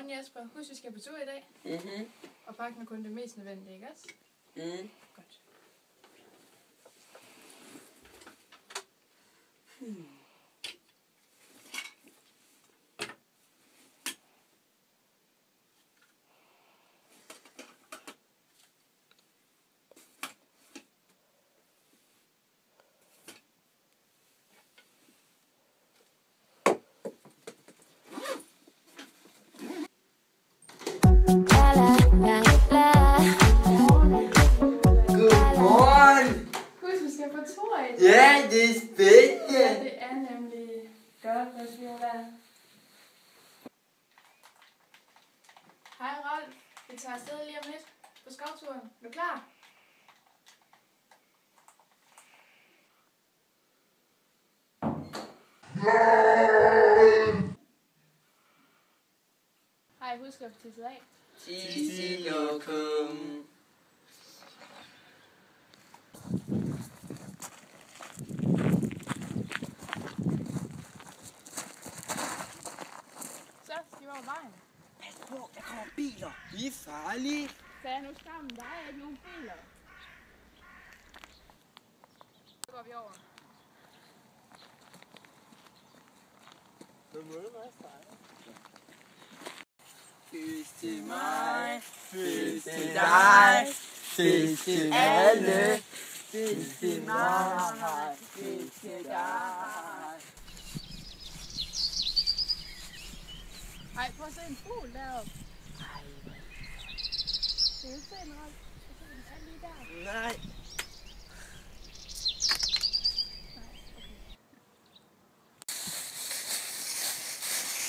Godmorgen Jesper. Husk, vi skal på tur i dag. Og pakke med kun det mest nødvendige, ikke også? Godt. Ja, det er spændende. Ja, det er nemlig godt, hvis vi er. Hej Rolf, vi tager afsted lige om lidt på skovturen. Er du klar? Hej, husk at få tisset af. Tissilokum. Vejen. Pas på, der kommer biler. De er farlige. Sagde nu sammen, der er ikke nogen biler. Så går vi over. Så må det være sejt. Fys til mig, fys til dig, fys til alle, fys til mig, fys til dig. Ej, prøv at se en fugl deroppe. Ej, Det er jo fedt, Rolf. Den er lige der. nej. Nej, okay.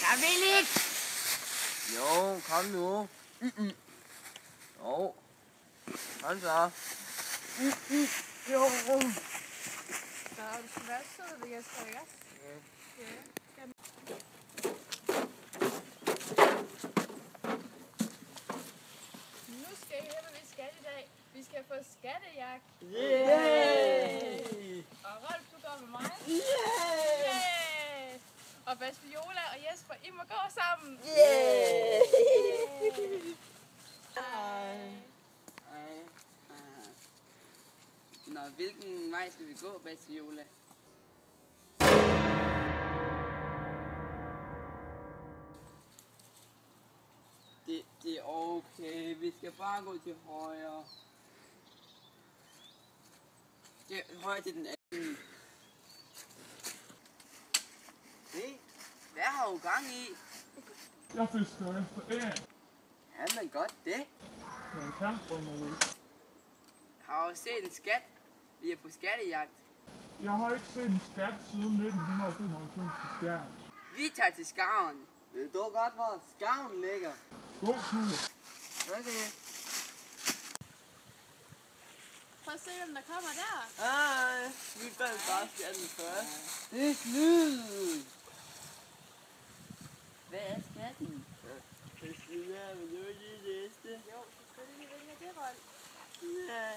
Jeg vil ikke. Jo, kom nu. Jo. Kom så. Jo. Så du skal være sød, det Jesper, ikke? Ja. Nu skal I høre, hvad vi skal i dag. Vi skal få skattejagt. Yay! Og Rolf, du går med mig. Yay! Yay! Og Bas, Viola og Jesper, I må gå sammen. Yay! Nå, hvilken vej skal vi gå, Bas, Viola? Det er okay. Vi skal bare gå til højre. Det er højre til den anden. Se, hvad har du gang i? Jeg fisker efter æg. Ja, men godt det. Men kampbrønner ud. Har du set en skat? Vi er på skattejagt. Jeg har ikke set en skat siden 1995 til Skjern. Vi tager til Skarven. Ved du godt, hvor Skarven ligger? God tur. Okay. Prøv at se, hvem der kommer der. Hej. Vi fandt bare skatten først. Det er slut. Hvad er skatten? Det er vil du lige læse det? Jo, selvfølgelig vælger det, Rolf. Ja.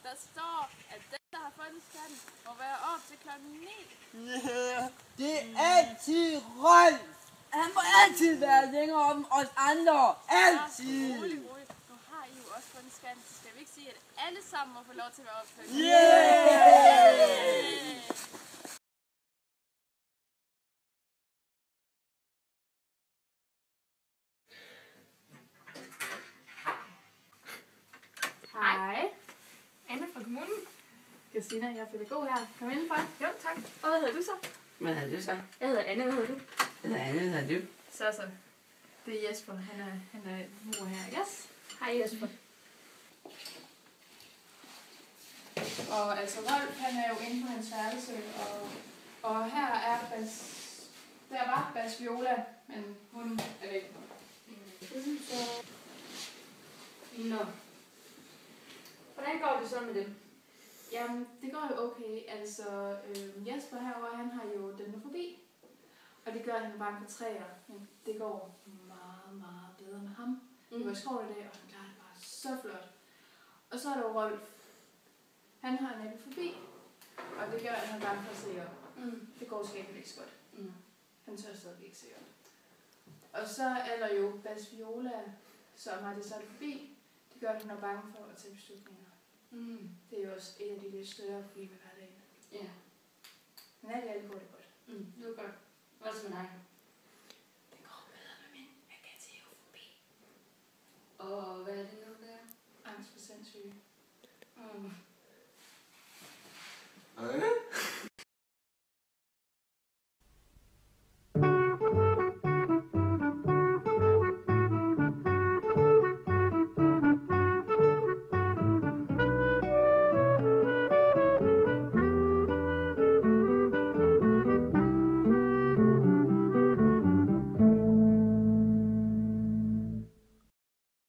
Der står, at den, der har fundet skatten, må være op til klokken 9. Ja. Det er altid Rolf. Han må altid være længere om os andre. Altid. Ja, rolig. Nu har I jo også fundet skatten, så skal vi ikke sige, at alle sammen må få lov til at være op klokken 9. Yeah! Hej. Anne fra kommunen. Christina, jeg er pædagog her. Kom indenfor. Jo, tak. Og hvad hedder du så? Hvad hedder du så? Jeg hedder Anne. Hvad hedder du? Hvad hedder du? Så. Det er Jesper. Han er mor her, ikke? Yes. Hej Jesper. Og altså Rolf, han er jo inde på hans værelse, og her er der var Bas Viola, men hun er væk. Nå. Hvordan går det så med dem? Jamen, det går jo okay. Altså, Jesper herovre, han har jo dendrofobi. Og det gør, at han banker træer. Men det går meget, meget bedre med ham. Vi var i skov i dag, og han klarer det bare så flot. Og så er der jo Rolf. Han har en agofobi, og det gør, at han banker sig op. Det går skabelig ikke så godt. Han tør stadig ikke se op. Og så er der jo Bas Viola, som har det sådan forbi. Det gør, at hun er bange for at tage beslutninger. Mm. Det er jo også et af de lidt større problemer i hverdagen. Ja. Men alt går det godt. Mm. Det var godt. Hvad så med dig? Det går bedre med min agatofobi. Og hvad er det nu der? Angst for sindssyge. Mm.